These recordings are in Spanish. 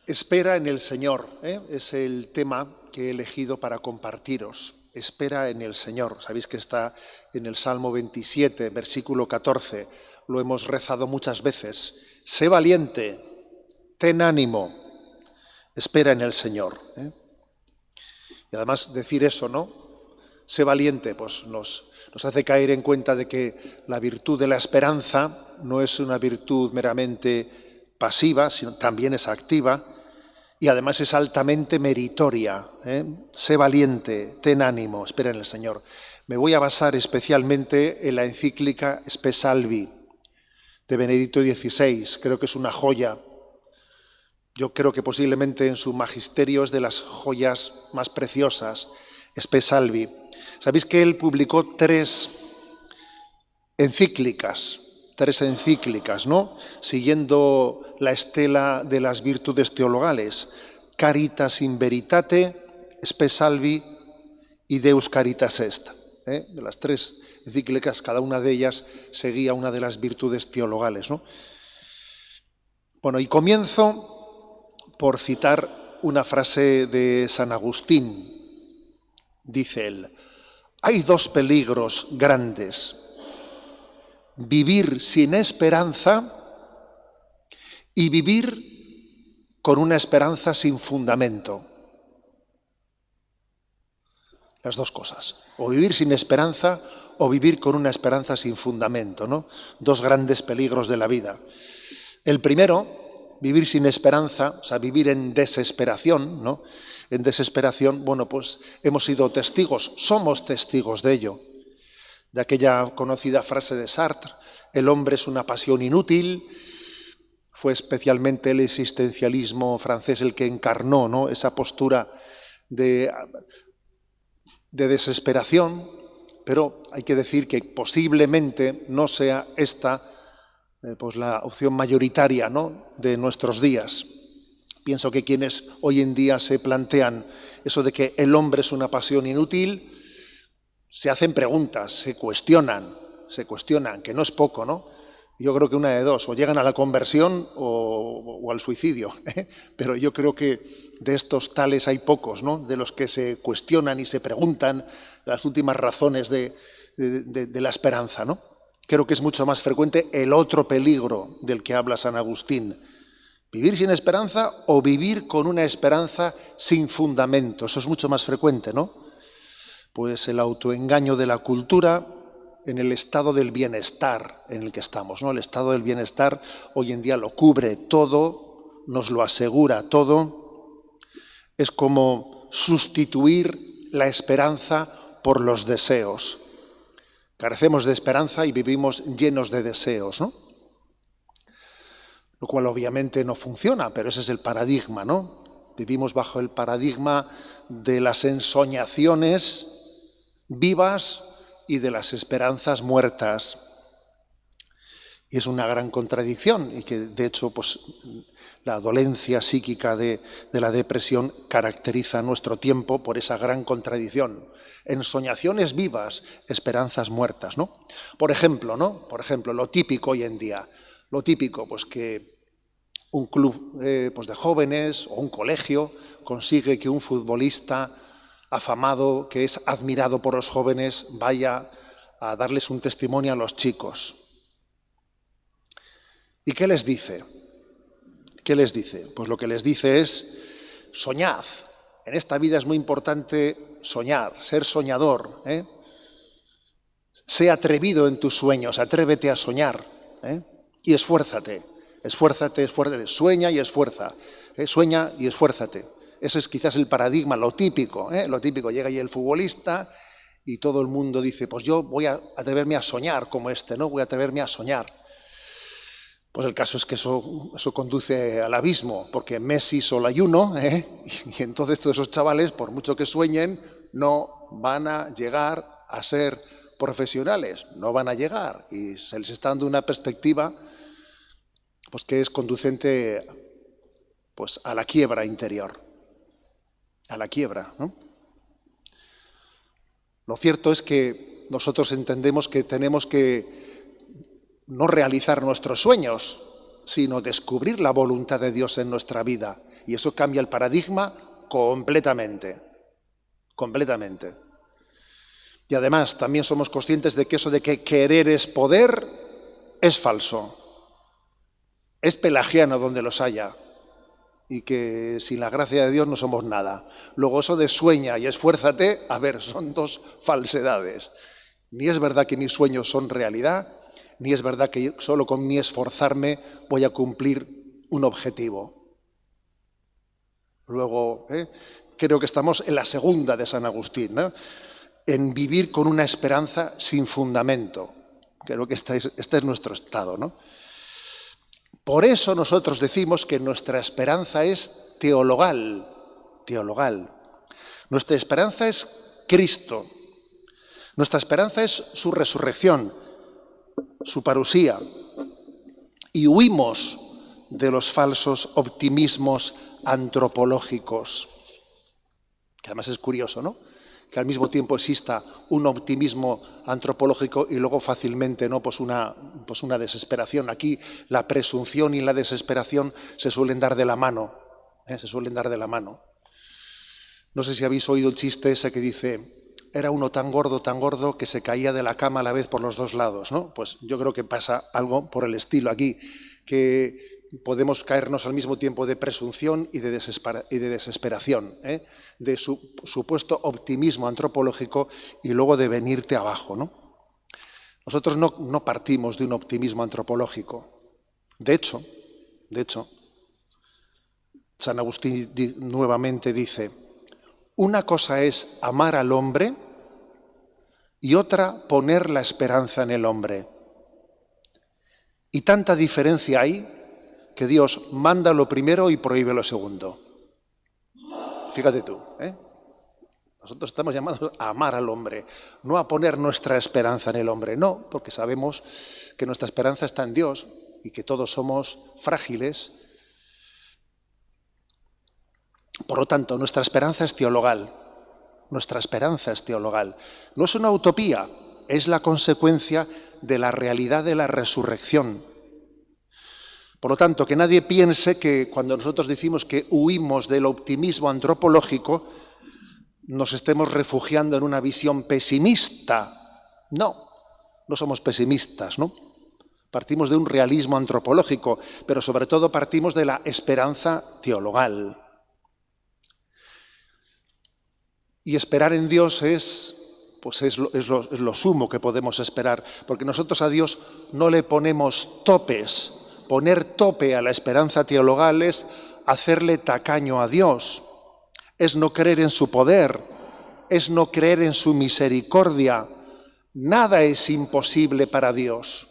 Espera en el Señor, es el tema que he elegido para compartiros. Espera en el Señor. Sabéis que está en el Salmo 27, versículo 14. Lo hemos rezado muchas veces. Sé valiente, ten ánimo, espera en el Señor. Y además decir eso, ¿no? Sé valiente, pues nos hace caer en cuenta de que la virtud de la esperanza no es una virtud meramente pasiva, sino también es activa y además es altamente meritoria. Sé valiente, ten ánimo, espera en el Señor. Me voy a basar especialmente en la encíclica Spe Salvi de Benedicto XVI. Creo que es una joya. Yo creo que posiblemente en su magisterio es de las joyas más preciosas, Spe Salvi. Sabéis que él publicó tres encíclicas, ¿no? Siguiendo la estela de las virtudes teologales, Caritas in Veritate, Spe Salvi y Deus Caritas Est. De las tres encíclicas, cada una de ellas seguía una de las virtudes teologales, ¿no? Bueno, y comienzo por citar una frase de San Agustín. Dice él: hay dos peligros grandes: vivir sin esperanza y vivir con una esperanza sin fundamento. Las dos cosas. O vivir sin esperanza o vivir con una esperanza sin fundamento, ¿no? Dos grandes peligros de la vida. El primero, vivir sin esperanza, o sea, vivir en desesperación, ¿no? En desesperación, bueno, pues hemos sido testigos, somos testigos de ello. De aquella conocida frase de Sartre: el hombre es una pasión inútil. Fue especialmente el existencialismo francés el que encarnó, ¿no?, esa postura de desesperación, pero hay que decir que posiblemente no sea esta pues la opción mayoritaria, ¿no?, de nuestros días. Pienso que quienes hoy en día se plantean eso de que el hombre es una pasión inútil, se hacen preguntas, se cuestionan, que no es poco, ¿no? Yo creo que una de dos: o llegan a la conversión o al suicidio, pero yo creo que de estos tales hay pocos, ¿no?, de los que se cuestionan y se preguntan las últimas razones de la esperanza, ¿no? Creo que es mucho más frecuente el otro peligro del que habla San Agustín: vivir sin esperanza o vivir con una esperanza sin fundamento. Eso es mucho más frecuente, ¿no? Pues el autoengaño de la cultura en el estado del bienestar en el que estamos, ¿no? El estado del bienestar hoy en día lo cubre todo, nos lo asegura todo. Es como sustituir la esperanza por los deseos. Carecemos de esperanza y vivimos llenos de deseos, ¿no? Lo cual obviamente no funciona, pero ese es el paradigma, ¿no? Vivimos bajo el paradigma de las ensoñaciones vivas y de las esperanzas muertas. Y es una gran contradicción, y que de hecho pues, la dolencia psíquica de la depresión caracteriza nuestro tiempo por esa gran contradicción. Ensoñaciones vivas, esperanzas muertas, ¿no? Por ejemplo, lo típico hoy en día. Lo típico, pues que un club pues de jóvenes o un colegio consigue que un futbolista afamado, que es admirado por los jóvenes, vaya a darles un testimonio a los chicos. ¿Y qué les dice? ¿Qué les dice? Pues lo que les dice es: soñad. En esta vida es muy importante soñar, ser soñador. Sé atrevido en tus sueños, atrévete a soñar. Y esfuérzate, sueña y esfuerza, sueña y esfuérzate. Ese es quizás el paradigma, lo típico. Llega ahí el futbolista y todo el mundo dice: pues yo voy a atreverme a soñar como este, ¿no? Voy a atreverme a soñar. Pues el caso es que eso conduce al abismo, porque Messi solo hay uno, y entonces todos esos chavales, por mucho que sueñen, no van a llegar a ser profesionales, no van a llegar, y se les está dando una perspectiva pues que es conducente pues a la quiebra interior, a la quiebra, ¿no? Lo cierto es que nosotros entendemos que tenemos que no realizar nuestros sueños, sino descubrir la voluntad de Dios en nuestra vida. Y eso cambia el paradigma completamente, completamente. Y además también somos conscientes de que eso de que querer es poder es falso. Es pelagiano donde los haya. Y que sin la gracia de Dios no somos nada. Luego eso de sueña y esfuérzate, a ver, son dos falsedades. Ni es verdad que mis sueños son realidad, ni es verdad que solo con mi esforzarme voy a cumplir un objetivo. Luego, creo que estamos en la segunda de San Agustín, ¿no? En vivir con una esperanza sin fundamento. Creo que este es nuestro estado, ¿no? Por eso nosotros decimos que nuestra esperanza es teologal, teologal. Nuestra esperanza es Cristo. Nuestra esperanza es su resurrección, su parusía. Y huimos de los falsos optimismos antropológicos. Que además es curioso, ¿no? Que al mismo tiempo exista un optimismo antropológico y luego fácilmente, ¿no?, pues una desesperación. Aquí la presunción y la desesperación se suelen dar de la mano, se suelen dar de la mano. No sé si habéis oído el chiste ese que dice, era uno tan gordo que se caía de la cama a la vez por los dos lados, ¿no? Pues yo creo que pasa algo por el estilo aquí, que podemos caernos al mismo tiempo de presunción y de desesperación, de supuesto optimismo antropológico y luego de venirte abajo, ¿no? Nosotros no partimos de un optimismo antropológico. De hecho, San Agustín nuevamente dice, una cosa es amar al hombre y otra poner la esperanza en el hombre. Y tanta diferencia hay que Dios manda lo primero y prohíbe lo segundo. Fíjate tú, Nosotros estamos llamados a amar al hombre, no a poner nuestra esperanza en el hombre, no, porque sabemos que nuestra esperanza está en Dios y que todos somos frágiles. Por lo tanto, nuestra esperanza es teologal. Nuestra esperanza es teologal. No es una utopía, es la consecuencia de la realidad de la resurrección. Por lo tanto, que nadie piense que cuando nosotros decimos que huimos del optimismo antropológico, nos estemos refugiando en una visión pesimista. No somos pesimistas, ¿no? Partimos de un realismo antropológico, pero sobre todo partimos de la esperanza teologal. Y esperar en Dios es lo sumo que podemos esperar, porque nosotros a Dios no le ponemos topes. Poner tope a la esperanza teologal es hacerle tacaño a Dios, es no creer en su poder, es no creer en su misericordia. Nada es imposible para Dios.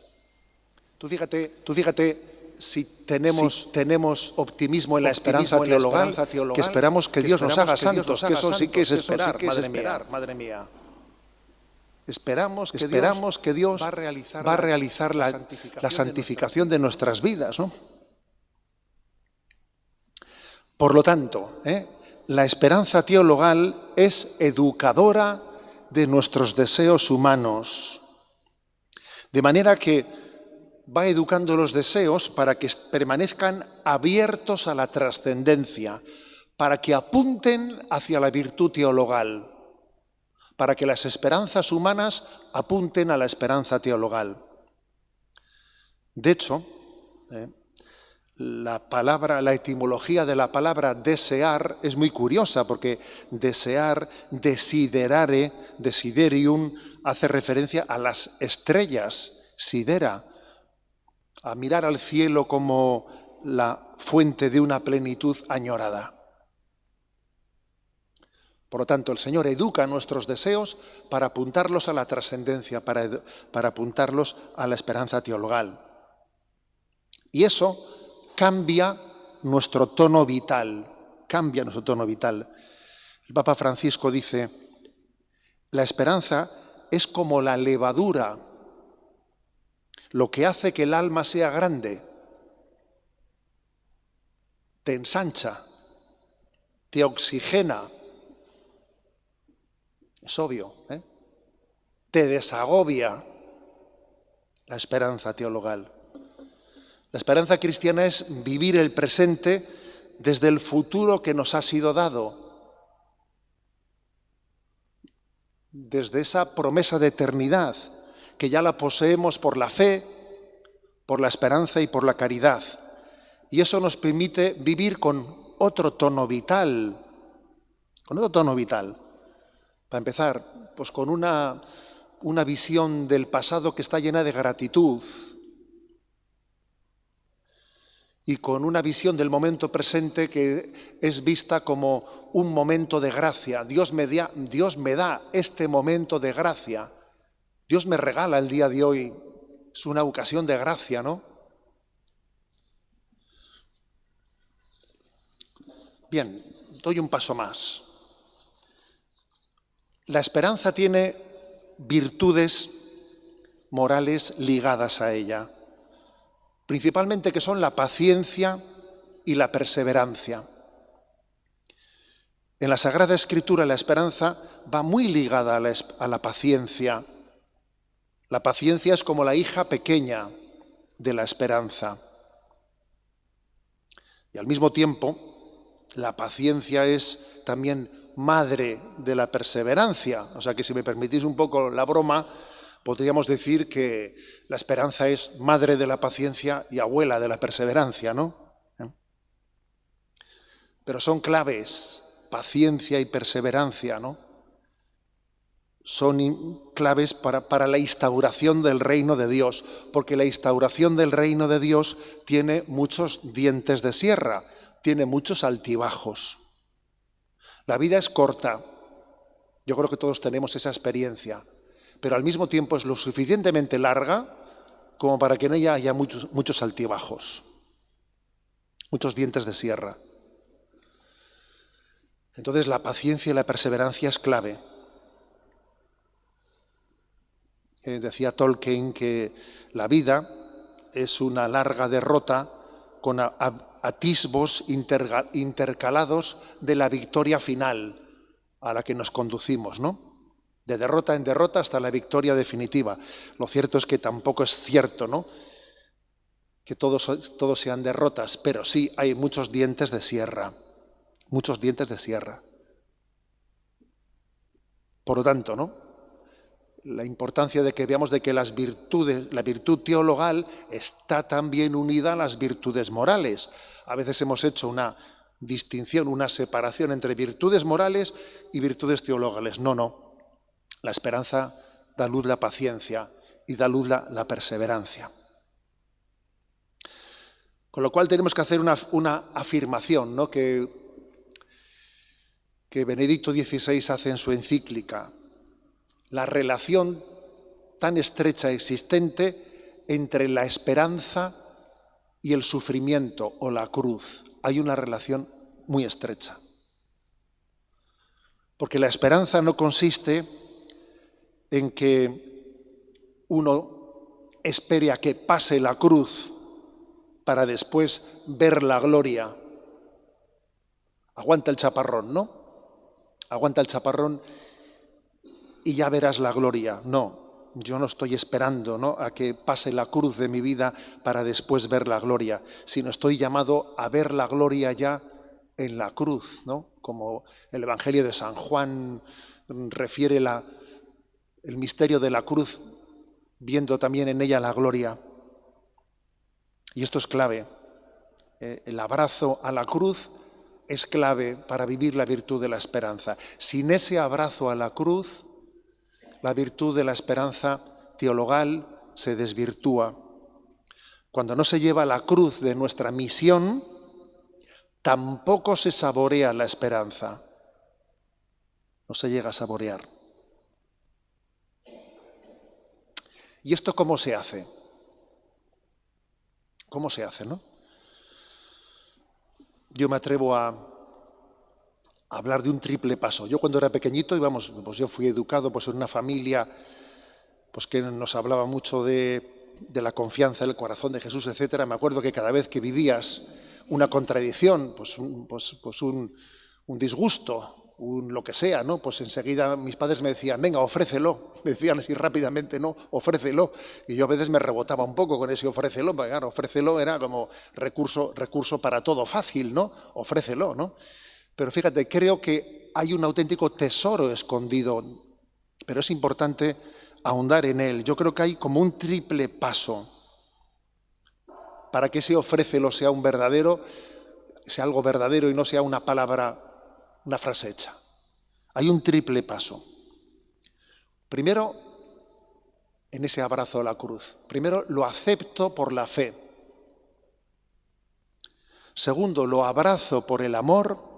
Tú fíjate si tenemos optimismo en la esperanza teologal, que esperamos que Dios nos haga santos, que eso sí que es esperar, madre mía. Esperamos que Dios va a realizar la santificación de nuestras vidas, ¿no? Por lo tanto, la esperanza teologal es educadora de nuestros deseos humanos, de manera que va educando los deseos para que permanezcan abiertos a la trascendencia, para que apunten hacia la virtud teologal, para que las esperanzas humanas apunten a la esperanza teologal. De hecho, la etimología de la palabra desear es muy curiosa, porque desear, desiderare, desiderium, hace referencia a las estrellas, sidera, a mirar al cielo como la fuente de una plenitud añorada. Por lo tanto, el Señor educa nuestros deseos para apuntarlos a la trascendencia, para apuntarlos a la esperanza teologal. Y eso cambia nuestro tono vital, El Papa Francisco dice, la esperanza es como la levadura, lo que hace que el alma sea grande, te ensancha, te oxigena, es obvio, te desagobia la esperanza teologal. La esperanza cristiana es vivir el presente desde el futuro que nos ha sido dado, desde esa promesa de eternidad, que ya la poseemos por la fe, por la esperanza y por la caridad. Y eso nos permite vivir con otro tono vital, Para empezar, pues con una visión del pasado que está llena de gratitud y con una visión del momento presente que es vista como un momento de gracia. Dios me da este momento de gracia. Dios me regala el día de hoy. Es una ocasión de gracia, ¿no? Bien, doy un paso más. La esperanza tiene virtudes morales ligadas a ella, principalmente que son la paciencia y la perseverancia. En la Sagrada Escritura la esperanza va muy ligada a la paciencia. La paciencia es como la hija pequeña de la esperanza. Y al mismo tiempo, la paciencia es también madre de la perseverancia. O sea que, si me permitís un poco la broma, podríamos decir que la esperanza es madre de la paciencia y abuela de la perseverancia, ¿no? Pero son claves, paciencia y perseverancia, ¿no? Son claves para la instauración del reino de Dios, porque la instauración del reino de Dios tiene muchos dientes de sierra, tiene muchos altibajos. La vida es corta, yo creo que todos tenemos esa experiencia, pero al mismo tiempo es lo suficientemente larga como para que en ella haya muchos altibajos, muchos dientes de sierra. Entonces la paciencia y la perseverancia es clave. Decía Tolkien que la vida es una larga derrota con atisbos intercalados de la victoria final a la que nos conducimos, ¿no? De derrota en derrota hasta la victoria definitiva. Lo cierto es que tampoco es cierto, ¿no?, que todos sean derrotas, pero sí hay muchos dientes de sierra, muchos dientes de sierra. Por lo tanto, ¿no?, la importancia de que veamos de que la virtud teologal está también unida a las virtudes morales. A veces hemos hecho una distinción, una separación entre virtudes morales y virtudes teologales. No. La esperanza da luz la paciencia y da luz la perseverancia. Con lo cual tenemos que hacer una afirmación, ¿no?, que Benedicto XVI hace en su encíclica. La relación tan estrecha existente entre la esperanza y el sufrimiento o la cruz. Hay una relación muy estrecha. Porque la esperanza no consiste en que uno espere a que pase la cruz para después ver la gloria. Aguanta el chaparrón, ¿no? Aguanta el chaparrón y ya verás la gloria. No, yo no estoy esperando, ¿no?, a que pase la cruz de mi vida para después ver la gloria, sino estoy llamado a ver la gloria ya en la cruz, ¿no? Como el Evangelio de San Juan refiere el misterio de la cruz, viendo también en ella la gloria. Y esto es clave. El abrazo a la cruz es clave para vivir la virtud de la esperanza. Sin ese abrazo a la cruz, la virtud de la esperanza teologal se desvirtúa. Cuando no se lleva la cruz de nuestra misión, tampoco se saborea la esperanza. No se llega a saborear. ¿Y esto cómo se hace? ¿Cómo se hace, no? Yo me atrevo a hablar de un triple paso. Yo cuando era pequeñito, yo fui educado en una familia que nos hablaba mucho de la confianza en el corazón de Jesús, etcétera. Me acuerdo que cada vez que vivías una contradicción, un disgusto, lo que sea, ¿no? Pues enseguida mis padres me decían, venga, ofrécelo. Me decían así rápidamente, no, ofrécelo. Y yo a veces me rebotaba un poco con ese ofrécelo, porque claro, ofrécelo era como recurso para todo fácil, ¿no? Ofrécelo, ¿no? Pero fíjate, creo que hay un auténtico tesoro escondido, pero es importante ahondar en él. Yo creo que hay como un triple paso para que ese ofrécelo sea algo verdadero y no sea una palabra, una frase hecha. Hay un triple paso. Primero, en ese abrazo a la cruz. Primero, lo acepto por la fe. Segundo, lo abrazo por el amor.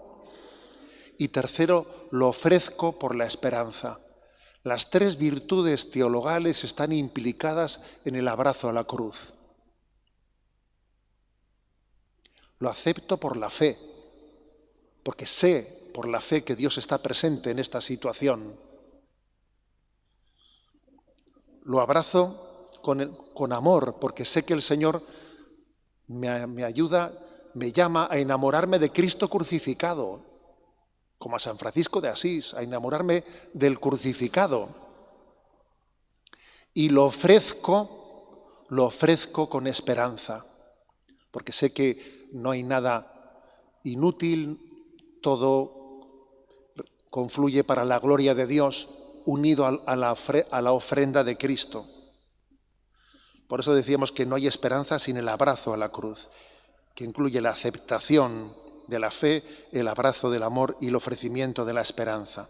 Y tercero, lo ofrezco por la esperanza. Las tres virtudes teologales están implicadas en el abrazo a la cruz. Lo acepto por la fe, porque sé por la fe que Dios está presente en esta situación. Lo abrazo con amor, porque sé que el Señor me ayuda, me llama a enamorarme de Cristo crucificado, como a San Francisco de Asís, a enamorarme del crucificado. Y lo ofrezco con esperanza, porque sé que no hay nada inútil, todo confluye para la gloria de Dios, unido a la ofrenda de Cristo. Por eso decíamos que no hay esperanza sin el abrazo a la cruz, que incluye la aceptación de la fe, el abrazo del amor y el ofrecimiento de la esperanza.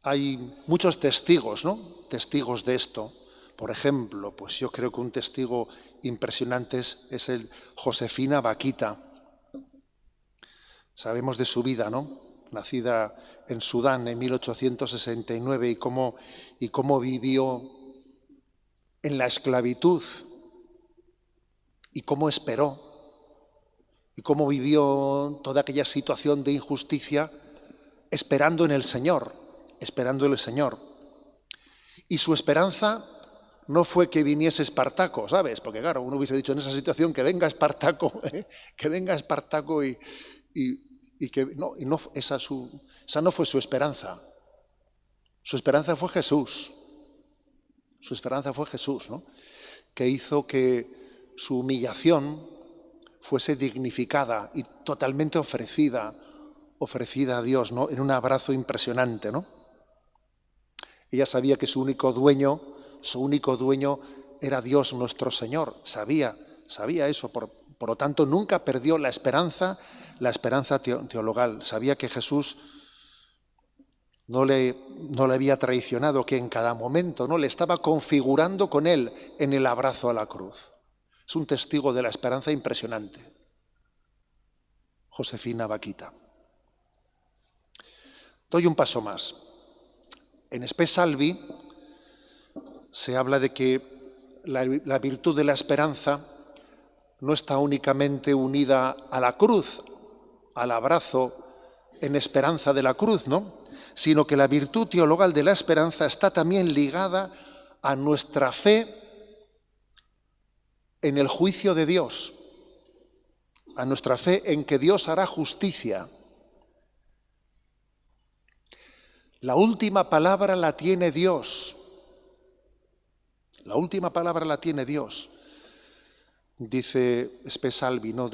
Hay muchos testigos, ¿no? Testigos de esto. Por ejemplo, pues yo creo que un testigo impresionante es el Josefina Vaquita. Sabemos de su vida, ¿no? Nacida en Sudán en 1869 y cómo vivió en la esclavitud y cómo esperó y cómo vivió toda aquella situación de injusticia esperando en el Señor, Y su esperanza no fue que viniese Espartaco, ¿sabes? Porque claro, uno hubiese dicho en esa situación que venga Espartaco, esa no fue su esperanza. Su esperanza fue Jesús. Su esperanza fue Jesús, ¿no? Que hizo que su humillación fuese dignificada y totalmente ofrecida a Dios, ¿no? En un abrazo impresionante, ¿no? Ella sabía que su único dueño era Dios nuestro Señor. Sabía eso, por lo tanto nunca perdió la esperanza teologal. Sabía que Jesús no le había traicionado, que en cada momento no le estaba configurando con él en el abrazo a la cruz. Es un testigo de la esperanza impresionante. Josefina Vaquita. Doy un paso más. En Spe Salvi se habla de que la virtud de la esperanza no está únicamente unida a la cruz, al abrazo en esperanza de la cruz, ¿no? Sino que la virtud teologal de la esperanza está también ligada a nuestra fe en el juicio de Dios, a nuestra fe en que Dios hará justicia. La última palabra la tiene Dios. La última palabra la tiene Dios. Dice Spe Salvi, ¿no?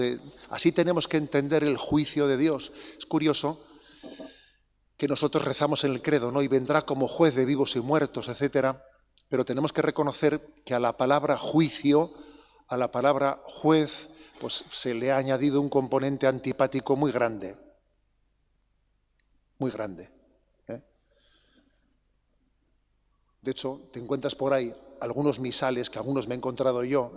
Así tenemos que entender el juicio de Dios. Es curioso que nosotros rezamos en el credo, ¿no? Y vendrá como juez de vivos y muertos, etcétera. Pero tenemos que reconocer que a la palabra juicio, a la palabra juez, pues se le ha añadido un componente antipático muy grande. Muy grande. De hecho, te encuentras por ahí algunos misales, que algunos me he encontrado yo,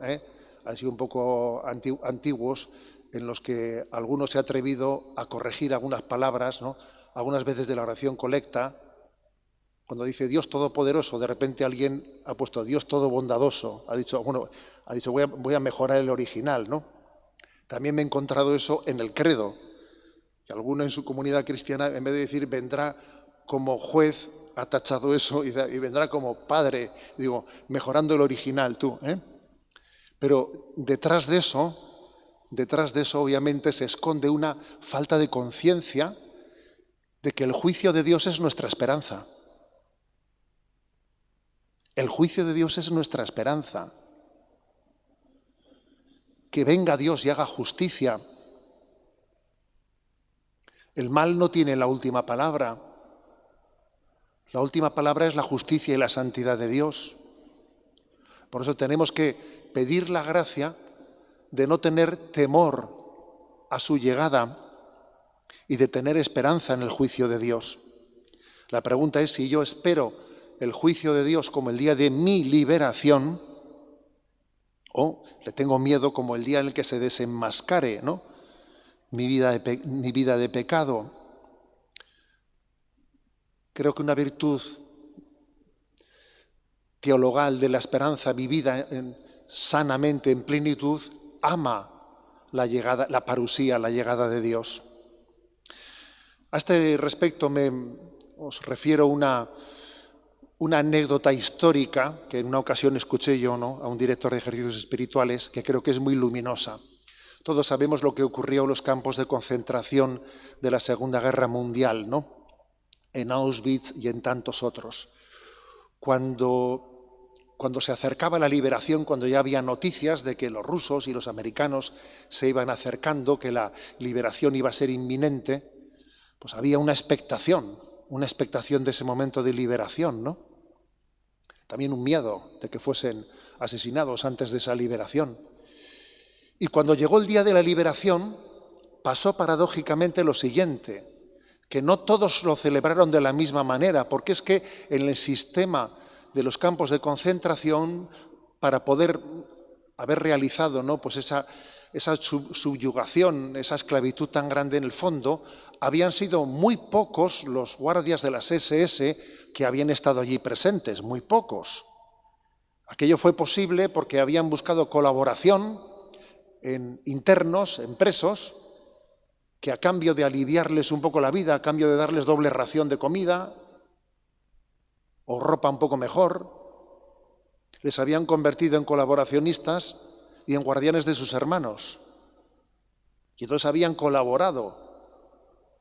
han sido un poco antiguos, en los que alguno se ha atrevido a corregir algunas palabras, ¿no? Algunas veces de la oración colecta, cuando dice Dios Todopoderoso, de repente alguien ha puesto Dios Todobondadoso, ha dicho voy a mejorar el original, ¿no? También me he encontrado eso en el credo, que alguno en su comunidad cristiana, en vez de decir vendrá como juez, ha tachado eso y vendrá como padre, digo, mejorando el original tú, Pero detrás de eso detrás de eso obviamente se esconde una falta de conciencia de que el juicio de Dios es nuestra esperanza. El juicio de Dios es nuestra esperanza. Que venga Dios y haga justicia. El mal no tiene la última palabra. La última palabra es la justicia y la santidad de Dios. Por eso tenemos que pedir la gracia de no tener temor a su llegada y de tener esperanza en el juicio de Dios. La pregunta es si yo espero el juicio de Dios como el día de mi liberación o le tengo miedo como el día en el que se desenmascare, ¿no?, mi vida de pecado. Creo que una virtud teologal de la esperanza vivida sanamente, en plenitud, ama la parusía, la llegada de Dios. A este respecto os refiero una anécdota histórica que en una ocasión escuché yo, ¿no?, a un director de ejercicios espirituales, que creo que es muy luminosa. Todos sabemos lo que ocurrió en los campos de concentración de la Segunda Guerra Mundial, ¿no?, en Auschwitz y en tantos otros. Cuando se acercaba la liberación, cuando ya había noticias de que los rusos y los americanos se iban acercando, que la liberación iba a ser inminente, pues había una expectación de ese momento de liberación, ¿no? También un miedo de que fuesen asesinados antes de esa liberación. Y cuando llegó el día de la liberación, pasó paradójicamente lo siguiente, que no todos lo celebraron de la misma manera, porque es que en el sistema de los campos de concentración, para poder haber realizado, ¿no?, pues esa subyugación, esa esclavitud tan grande, en el fondo, habían sido muy pocos los guardias de las SS que habían estado allí presentes, muy pocos. Aquello fue posible porque habían buscado colaboración en internos, en presos, que a cambio de aliviarles un poco la vida, a cambio de darles doble ración de comida o ropa un poco mejor, les habían convertido en colaboracionistas y en guardianes de sus hermanos. Y entonces habían colaborado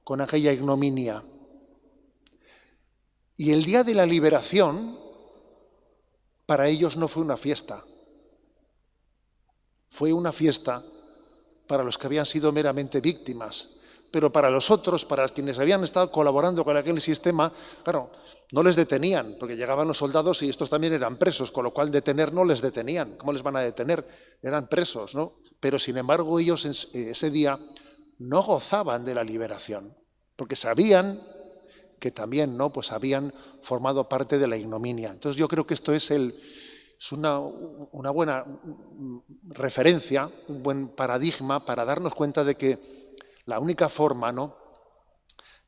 con aquella ignominia. Y el día de la liberación, para ellos no fue una fiesta. Fue una fiesta para los que habían sido meramente víctimas. Pero para los otros, para quienes habían estado colaborando con aquel sistema, claro, no les detenían, porque llegaban los soldados y estos también eran presos, con lo cual detener no les detenían. ¿Cómo les van a detener? Eran presos, ¿no? Pero sin embargo ellos ese día no gozaban de la liberación, porque sabían que también, ¿no?, pues habían formado parte de la ignominia. Entonces yo creo que esto es una buena referencia, un buen paradigma para darnos cuenta de que la única forma, ¿no?,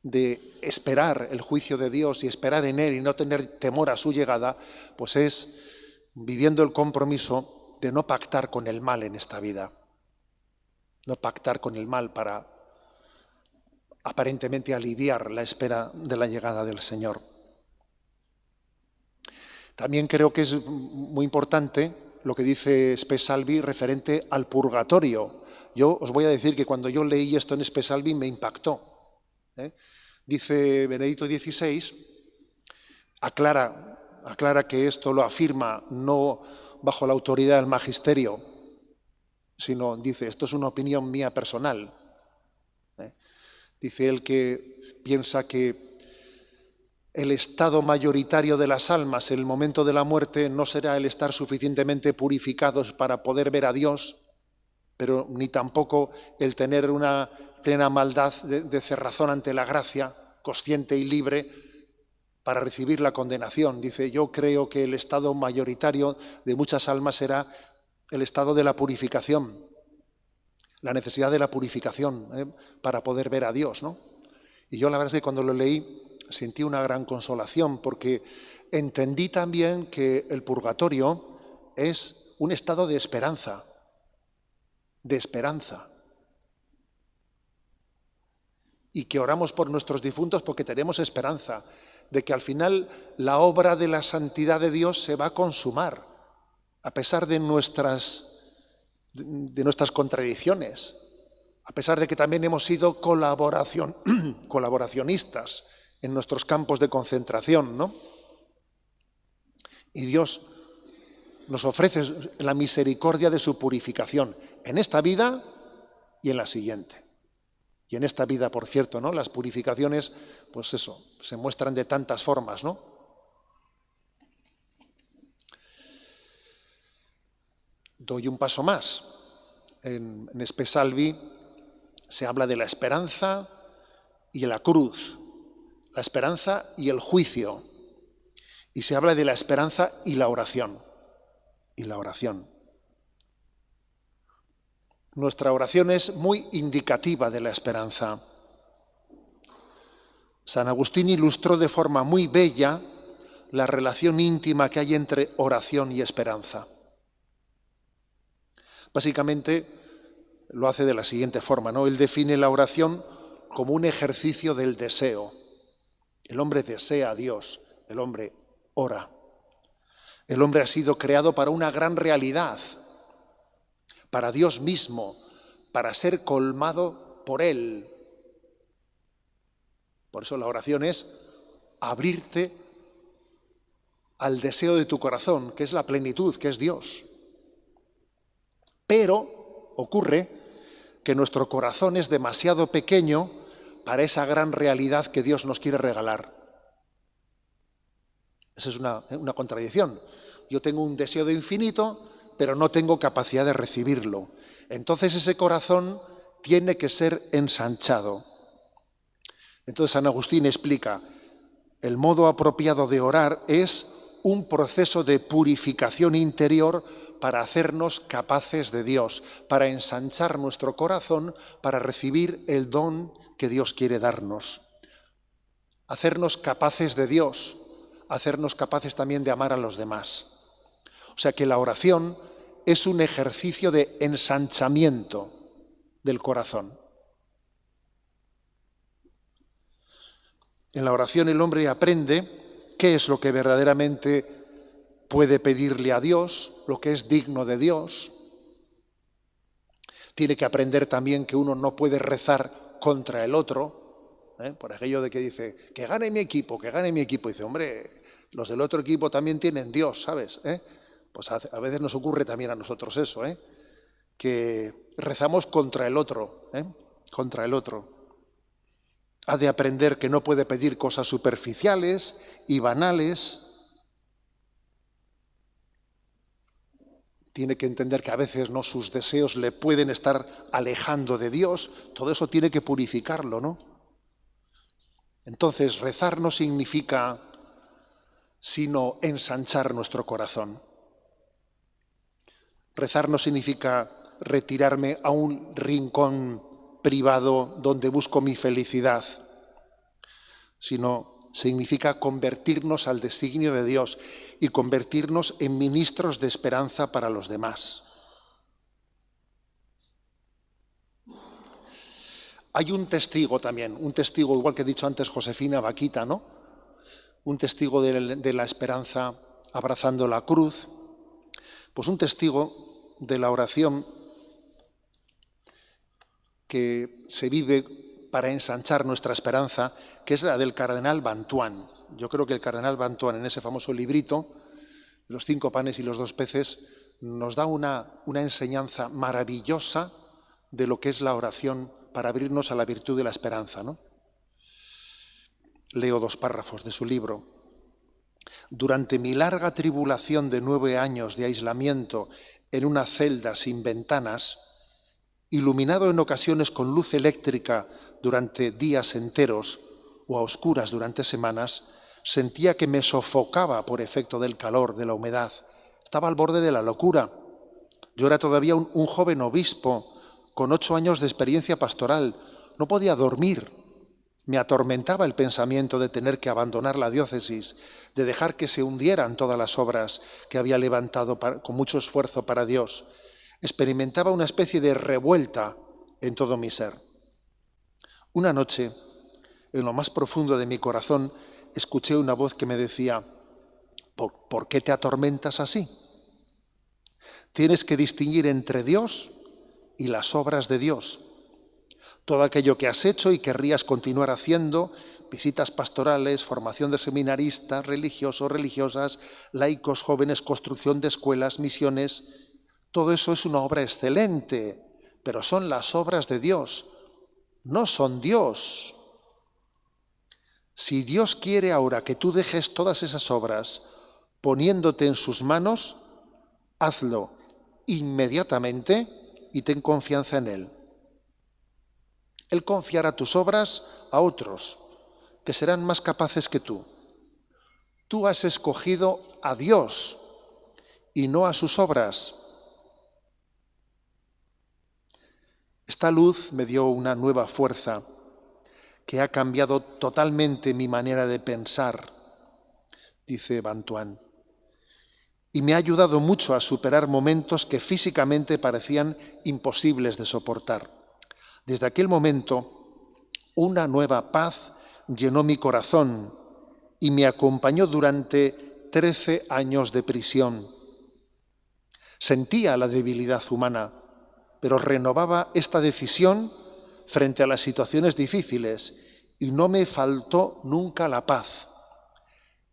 de esperar el juicio de Dios y esperar en Él y no tener temor a su llegada, pues es viviendo el compromiso de no pactar con el mal en esta vida. No pactar con el mal para aparentemente aliviar la espera de la llegada del Señor. También creo que es muy importante lo que dice Spesalvi referente al purgatorio. Yo os voy a decir que cuando yo leí esto en Spesalvi me impactó. Dice Benedicto XVI, aclara que esto lo afirma no bajo la autoridad del magisterio, sino dice, esto es una opinión mía personal. Dice él que piensa que el estado mayoritario de las almas en el momento de la muerte no será el estar suficientemente purificados para poder ver a Dios, pero ni tampoco el tener una plena maldad de cerrazón ante la gracia, consciente y libre, para recibir la condenación. Dice, yo creo que el estado mayoritario de muchas almas será el estado de la purificación, la necesidad de la purificación para poder ver a Dios, ¿no? Y yo la verdad es que cuando lo leí sentí una gran consolación, porque entendí también que el purgatorio es un estado de esperanza, y que oramos por nuestros difuntos porque tenemos esperanza de que al final la obra de la santidad de Dios se va a consumar, a pesar de nuestras de nuestras contradicciones, a pesar de que también hemos sido colaboracionistas en nuestros campos de concentración, ¿no? Y Dios nos ofrece la misericordia de su purificación en esta vida y en la siguiente. Y en esta vida, por cierto, ¿no? Las purificaciones, pues eso, se muestran de tantas formas, ¿no? Doy un paso más. En Spe Salvi se habla de la esperanza y la cruz, la esperanza y el juicio, y se habla de la esperanza y la oración. Y la oración. Nuestra oración es muy indicativa de la esperanza. San Agustín ilustró de forma muy bella la relación íntima que hay entre oración y esperanza. Básicamente lo hace de la siguiente forma, ¿no? Él define la oración como un ejercicio del deseo. El hombre desea a Dios, el hombre ora. El hombre ha sido creado para una gran realidad, para Dios mismo, para ser colmado por Él. Por eso la oración es abrirte al deseo de tu corazón, que es la plenitud, que es Dios. Pero ocurre que nuestro corazón es demasiado pequeño para esa gran realidad que Dios nos quiere regalar. Esa es una contradicción. Yo tengo un deseo de infinito, pero no tengo capacidad de recibirlo. Entonces ese corazón tiene que ser ensanchado. Entonces San Agustín explica, el modo apropiado de orar es un proceso de purificación interior para hacernos capaces de Dios, para ensanchar nuestro corazón, para recibir el don que Dios quiere darnos. Hacernos capaces de Dios, hacernos capaces también de amar a los demás. O sea que la oración es un ejercicio de ensanchamiento del corazón. En la oración el hombre aprende qué es lo que verdaderamente puede pedirle a Dios, lo que es digno de Dios. Tiene que aprender también que uno no puede rezar contra el otro, por aquello de que dice, que gane mi equipo, que gane mi equipo. Y dice, hombre, los del otro equipo también tienen Dios, ¿sabes? Pues a veces nos ocurre también a nosotros eso, que rezamos contra el otro, contra el otro. Ha de aprender que no puede pedir cosas superficiales y banales. Tiene que entender que a veces no sus deseos le pueden estar alejando de Dios. Todo eso tiene que purificarlo, ¿no? Entonces, rezar no significa sino ensanchar nuestro corazón. Rezar no significa retirarme a un rincón privado donde busco mi felicidad, sino significa convertirnos al designio de Dios y convertirnos en ministros de esperanza para los demás. Hay un testigo también, un testigo, igual que he dicho antes, Josefina Vaquita, ¿no? Un testigo de la esperanza abrazando la cruz, pues un testigo de la oración que se vive para ensanchar nuestra esperanza, que es la del cardenal Bantuán. Yo creo que el cardenal Bantuán, en ese famoso librito de los 5 panes y los 2 peces, nos da una enseñanza maravillosa de lo que es la oración para abrirnos a la virtud de la esperanza, ¿no? Leo 2 párrafos de su libro. Durante mi larga tribulación de 9 años de aislamiento en una celda sin ventanas, iluminado en ocasiones con luz eléctrica durante días enteros o a oscuras durante semanas, sentía que me sofocaba por efecto del calor, de la humedad. Estaba al borde de la locura. Yo era todavía un joven obispo con 8 años de experiencia pastoral. No podía dormir. Me atormentaba el pensamiento de tener que abandonar la diócesis, de dejar que se hundieran todas las obras que había levantado con mucho esfuerzo para Dios. Experimentaba una especie de revuelta en todo mi ser. Una noche, en lo más profundo de mi corazón, escuché una voz que me decía, ¿por qué te atormentas así? Tienes que distinguir entre Dios y las obras de Dios. Todo aquello que has hecho y querrías continuar haciendo, visitas pastorales, formación de seminaristas, religiosos, religiosas, laicos, jóvenes, construcción de escuelas, misiones, todo eso es una obra excelente, pero son las obras de Dios, no son Dios. Si Dios quiere ahora que tú dejes todas esas obras poniéndote en sus manos, hazlo inmediatamente y ten confianza en Él. Él confiará tus obras a otros, que serán más capaces que tú. Tú has escogido a Dios y no a sus obras. Esta luz me dio una nueva fuerza que ha cambiado totalmente mi manera de pensar, dice Bantuán, y me ha ayudado mucho a superar momentos que físicamente parecían imposibles de soportar. Desde aquel momento, una nueva paz llenó mi corazón y me acompañó durante 13 años de prisión. Sentía la debilidad humana, pero renovaba esta decisión frente a las situaciones difíciles y no me faltó nunca la paz.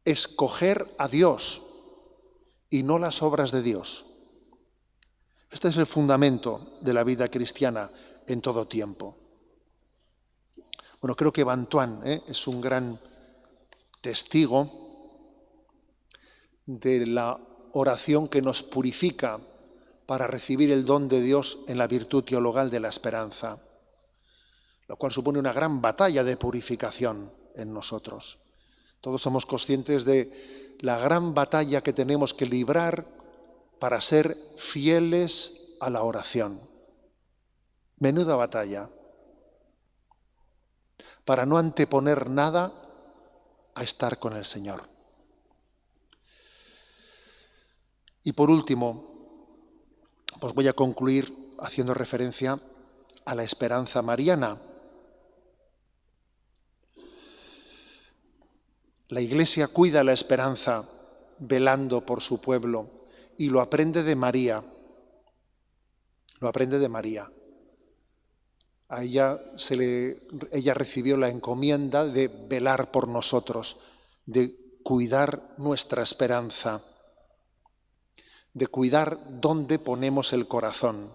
Escoger a Dios y no las obras de Dios. Este es el fundamento de la vida cristiana en todo tiempo. Bueno, creo que Bantuán es un gran testigo de la oración que nos purifica para recibir el don de Dios en la virtud teologal de la esperanza, lo cual supone una gran batalla de purificación en nosotros. Todos somos conscientes de la gran batalla que tenemos que librar para ser fieles a la oración. Menuda batalla. Para no anteponer nada a estar con el Señor. Y por último, pues voy a concluir haciendo referencia a la esperanza mariana. La Iglesia cuida la esperanza velando por su pueblo y lo aprende de María. Lo aprende de María. A ella recibió la encomienda de velar por nosotros, de cuidar nuestra esperanza, de cuidar dónde ponemos el corazón.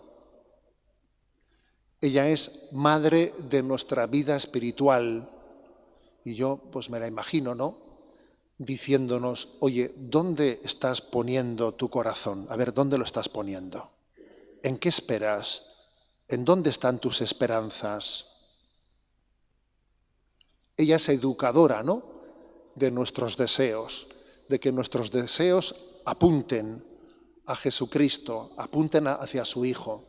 Ella es madre de nuestra vida espiritual y yo pues me la imagino, ¿no? Diciéndonos, oye, ¿dónde estás poniendo tu corazón? A ver, ¿dónde lo estás poniendo? ¿En qué esperas? ¿En dónde están tus esperanzas? Ella es educadora, ¿no?, de nuestros deseos, de que nuestros deseos apunten a Jesucristo, apunten hacia su Hijo,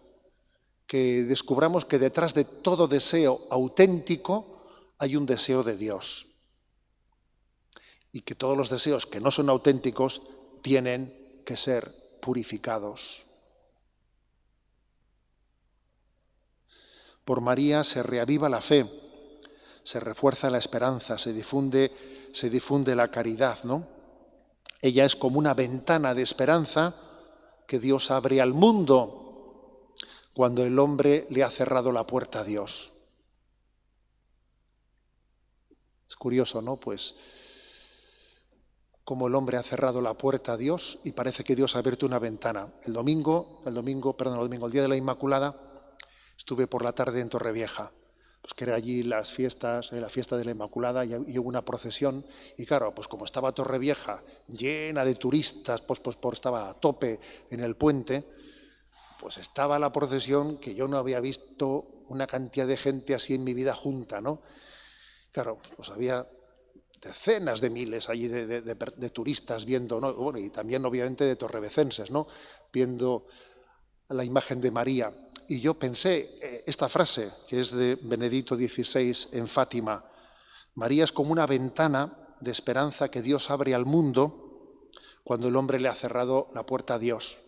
que descubramos que detrás de todo deseo auténtico hay un deseo de Dios y que todos los deseos que no son auténticos tienen que ser purificados. Por María se reaviva la fe, se refuerza la esperanza, se difunde la caridad, ¿no? Ella es como una ventana de esperanza que Dios abre al mundo cuando el hombre le ha cerrado la puerta a Dios. Es curioso, ¿no? Pues como el hombre ha cerrado la puerta a Dios y parece que Dios ha abierto una ventana. El día de la Inmaculada, estuve por la tarde en Torrevieja, pues que era allí la fiesta de la Inmaculada y hubo una procesión y claro, pues como estaba Torrevieja llena de turistas, estaba a tope en el puente, pues estaba la procesión que yo no había visto una cantidad de gente así en mi vida junta, ¿no? Claro, pues había decenas de miles allí de turistas viendo, ¿no? Bueno, y también obviamente de torrevecenses, ¿no?, viendo la imagen de María. Y yo pensé esta frase, que es de Benedicto XVI en Fátima: María es como una ventana de esperanza que Dios abre al mundo cuando el hombre le ha cerrado la puerta a Dios.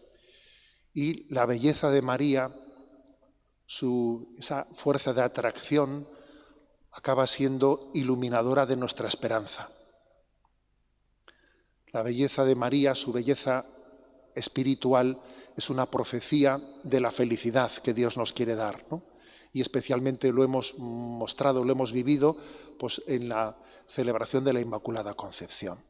Y la belleza de María, esa fuerza de atracción, acaba siendo iluminadora de nuestra esperanza. La belleza de María, su belleza espiritual es una profecía de la felicidad que Dios nos quiere dar, ¿no? Y especialmente lo hemos mostrado, lo hemos vivido pues, en la celebración de la Inmaculada Concepción.